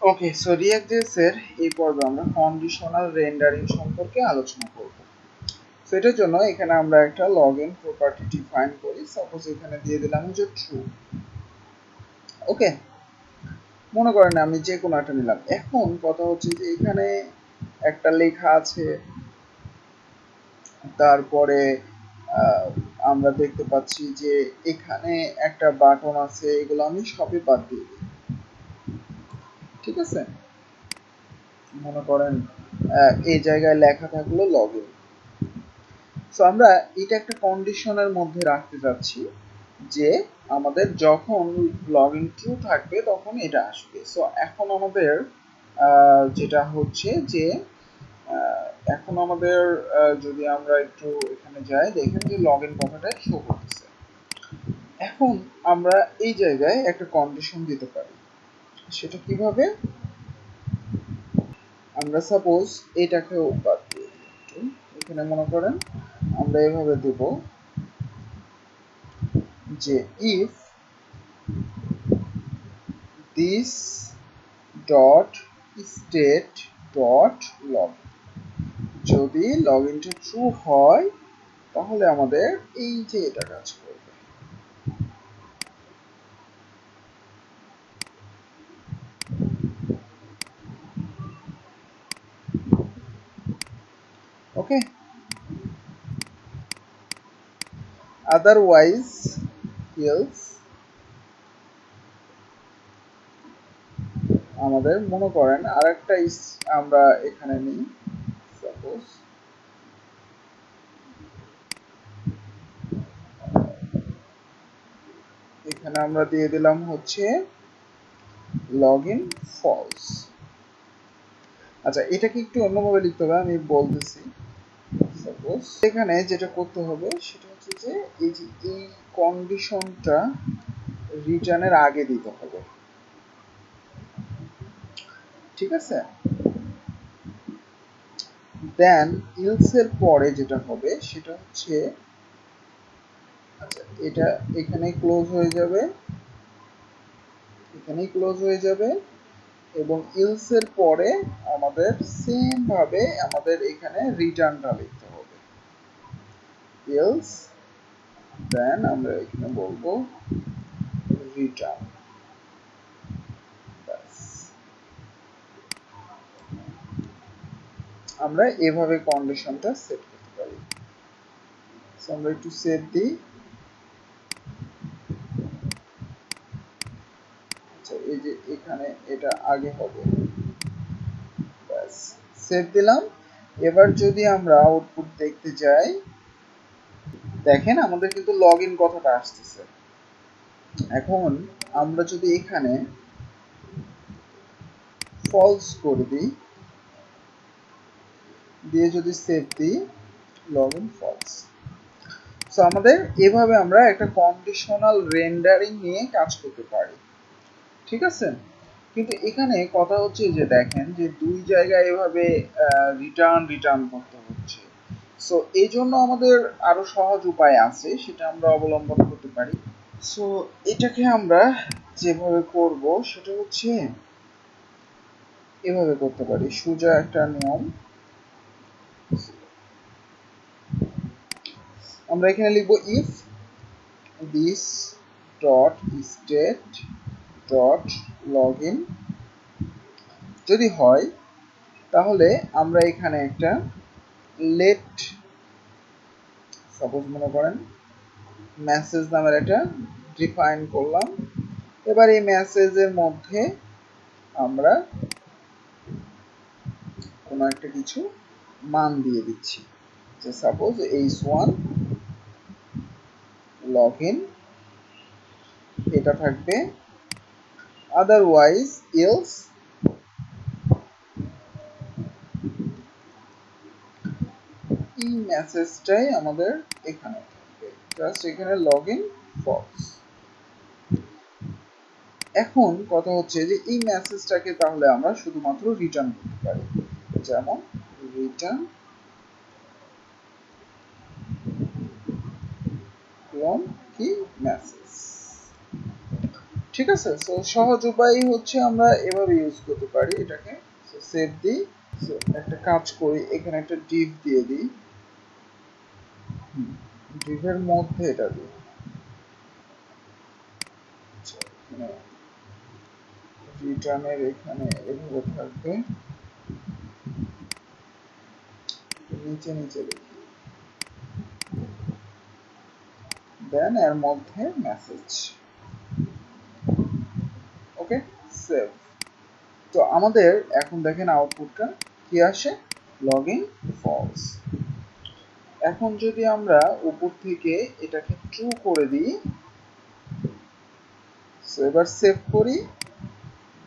ওকে, so React.js এর এই পর্বে আমরা কন্ডিশনাল রেন্ডারিং সম্পর্কে আলোচনা করব। সো এটার জন্য এখানে আমরা একটা লগইন প্রপার্টি ডিফাইন করি। সাপোজ এখানে দিয়ে দিলাম যে ট্রু। ওকে, মনে করেন আমি যে কোনো একটা নিলাম। এখন কথা হচ্ছে যে এখানে একটা লেখা আছে, তারপরে আমরা দেখতে পাচ্ছি যে এখানে একটা বাটন আছে, এগুলো আমি সবই বাদ দিয়ে দিই। ঠিক আছে, মনে করেন এই জায়গায় লেখা থাকলো লগইন। সো আমরা এটা একটা কন্ডিশনের মধ্যে রাখতে যাচ্ছি যে আমাদের যখন লগইন ট্রু থাকবে তখন এটা আসবে। সো এখন আমাদের যেটা হচ্ছে যে এখন আমাদের যদি আমরা একটু এখানে যাই, দেখেন যে লগইন কথাটা শো করতেছে। এখন আমরা এই জায়গায় একটা কন্ডিশন দিতে পারি। সেটা কিভাবে? আমরা সাপোজ এটাকেও বাদ দিয়ে দিই। এখানে মনে করেন আমরা এভাবে দেব যে if this dot state dot log, যদি লগইনটা ট্রু হয় তাহলে আমাদের এই যে এটা কাজ করবে। ওকে, আদারওয়াইজ এলস আমাদের মনে করেন আরেকটা আমরা এখানে নিই। সাপোজ এখানে আমরা দিয়ে দিলাম হচ্ছে লগইন ফলস। আচ্ছা, এটাকে একটু অন্যভাবে লিখতে হবে, আমি বলতেছি। সাপোজ এখানে যেটা করতে হবে সেটা হচ্ছে যে এই কন্ডিশনটা রিটার্নের আগে দিতে হবে। ঠিক আছে, দেন ইলস এর পরে যেটা হবে সেটা হচ্ছে, আচ্ছা এটা এখানে ক্লোজ হয়ে যাবে, এখানেই ক্লোজ হয়ে যাবে, এবং ইলস এর পরে আমাদের সেম ভাবে আমাদের এখানে রিটার্নটা লিখতে হবে। ইলস দেন আমরা এখানে বলবো রিটার্ন। আমরা এভাবে কন্ডিশনটা সেট করতে পারি। সো আমরা একটু সেভ দিই। আচ্ছা, এই যে এখানে এটা আগে হবে, ব্যাস সেভ দিলাম। এবার যদি আমরা আউটপুট দেখতে যাই, দেখেন আমাদের কিন্তু লগইন কথাটা আসতেছে। এখন আমরা যদি এখানে ফলস করে দিই, দিয়ে যদি সেভ দিই, লগইন ফলস। সো আমাদের এভাবে আমরা একটা কন্ডিশনাল রেন্ডারিং নিয়ে কাজ করতে পারি। ঠিক আছে, কিন্তু এখানে কথা হচ্ছে যে দেখেন যে দুই জায়গায় এভাবে রিটার্ন করতে হচ্ছে। সো এই জন্য আমাদের আরো সহজ উপায় আছে, সেটা আমরা অবলম্বন করতে পারি। সো এটাকে আমরা যেভাবে করব সেটা হচ্ছে এভাবে করতে পারি, সোজা একটা নিয়ম। আমরা এখানে লিখব if this dot state dot login, যদি হয় তাহলে আমরা এখানে একটা লেট, সাপোজ মনে করেন মেসেজ নামের একটা ডিফাইন করলাম। এবার এই মেসেজের মধ্যে আমরা কোনো একটা কিছু মান দিয়ে দিচ্ছি, যে সাপোজ h1 লগইন এটা থাকবে, আদারওয়াইজ এলস এই মেসেজটাই আমাদের এখানে থাকবে, জাস্ট এখানে লগইন ফলস। এখন কথা হচ্ছে যে এই মেসেজটাকে তাহলে আমরা শুধুমাত্র রিটার্ন করতে পারি, যেমন রিটার্ন ফ্রম কি মেসেজ। ঠিক আছে। সো সহজ উপায় হচ্ছে আমরা এভাবে ইউজ করতে পারি এটাকে। সো সেভ দিই। সো একটা কাজ করি, এখানে একটা div দিয়ে দিই। div এর মধ্যে এটা দিই। রিটার্নের এখানে এভাবে থাকবে, নিচে নিচে লিখি, দেন এর মধ্যে মেসেজ। ওকে, সেভ। তো আমাদের এখন দেখেন আউটপুটটা কি আসে, লগইন ফলস। এখন যদি আমরা উপর থেকে এটাকে ট্রু করে দিই, সো এবার সেভ করি,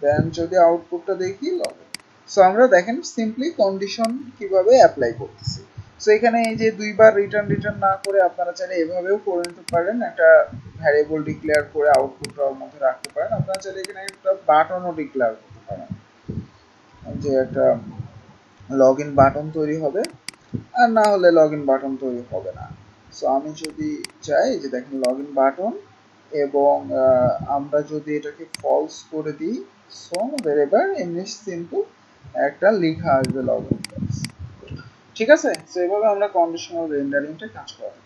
দেন যদি আউটপুটটা দেখি লগইন। সো আমরা দেখেন সিম্পলি কন্ডিশন কিভাবে অ্যাপ্লাই করতেছি। সো এখানে এই যে দুইবার রিটার্ন না করে আপনারা চাইলে এভাবেও করে নিতে পারেন, একটা ভ্যারিয়েবল ডিক্লেয়ার করে আউটপুটটার মধ্যে রাখতে পারেন। আপনারা চাইলে এখানে একটা বাটনও ডিক্লেয়ার করতে পারেন, যে একটা লগইন বাটন তৈরি হবে, আর না হলে লগইন বাটন তৈরি হবে না। সো আমি যদি চাই যে দেখেন লগইন বাটন, এবং আমরা যদি এটাকে ফলস করে দিই, সো আমাদের এবার এমনি সিম্পল একটা লেখা আসবে লগইন ফলস। ঠিক আছে, সো এভাবে আমরা কন্ডিশনাল রেন্ডারিংটা কাজ করি।